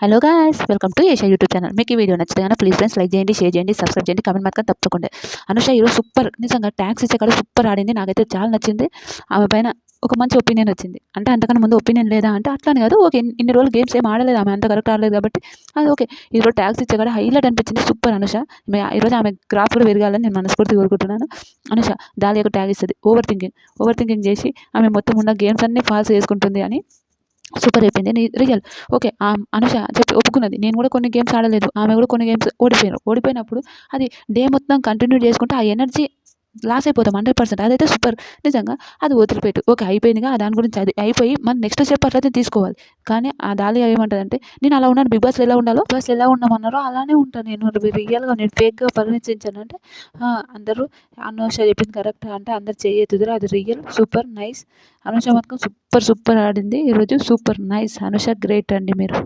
Hello guys, welcome to Asia YouTube channel. మీకు ఈ video నచ్చితే కనుక ప్లీజ్ ఫ్రెండ్స్ లైక్ చేయండి, షేర్ చేయండి, సబ్స్క్రైబ్ చేయండి, కమెంట్ మాత్రం తప్పకుండా. అనుష ఈరోజు సూపర్, నిజంగా ట్యాక్స్ ఇచ్చే కాడ సూపర్ ఆడింది. నాకైతే చాలా నచ్చింది. ఆమె పైన ఒక మంచి ఒపీనియన్ వచ్చింది. అంటే అంతకన్నా ముందు ఒపీనియన్ లేదా అంటే అట్లానే కాదు, ఓకే ఇన్ని రోజులు గేమ్స్ ఏం ఆడలేదు, ఆమె అంత కరెక్ట్ ఆడలేదు కాబట్టి అది ఓకే. ఈరోజు ట్యాక్స్ ఇచ్చే కాడ హైలైట్ అనిపించింది. సూపర్ అనుష. ఈరోజు ఆమె గ్రాఫ్ కూడా పెరగాలని నేను మనస్ఫూర్తి కోరుకుంటున్నాను. అనుష దాలియాకు ట్యాగ్ ఇస్తుంది. ఓవర్ థింకింగ్ చేసి ఆమె మొత్తం ఉన్న గేమ్స్ అన్ని ఫాల్స్ చేసుకుంటుంది అని సూపర్ అయిపోయింది. Real okay. అనుష చెప్పి ఒప్పుకున్నది. నేను కూడా కొన్ని గేమ్స్ ఆడలేదు, ఆమె కూడా కొన్ని గేమ్స్ ఓడిపోయినప్పుడు అది డే మొత్తం కంటిన్యూ చేసుకుంటే ఆ ఎనర్జీ లాస్ అయిపోతాం 100%. అదైతే సూపర్. నిజంగా అది వదిలిపెట్టు, ఓకే అయిపోయిందిగా, దాని గురించి అది అయిపోయి మనం నెక్స్ట్ స్టెప్ అట్లయితే తీసుకోవాలి. కానీ ఆ దాలి ఏమంటదంటే, నేను అలా ఉన్నాను, బిగ్ బాస్లో ఎలా ఉండాలో, బిగ్ బాస్లో ఎలా ఉండమన్నారో అలానే ఉంటాను నేను, రియల్గా నేను ఫేక్గా పరిగణించాను అంటే అందరూ అనుష చెప్పింది కరెక్ట్ అంటే అందరు చేయెత్తుదురు. అది రియల్ సూపర్ నైస్. అనుష మాత్రం సూపర్ ఆడింది ఈరోజు. Super nice. అనుష గ్రేట్ అండి మీరు.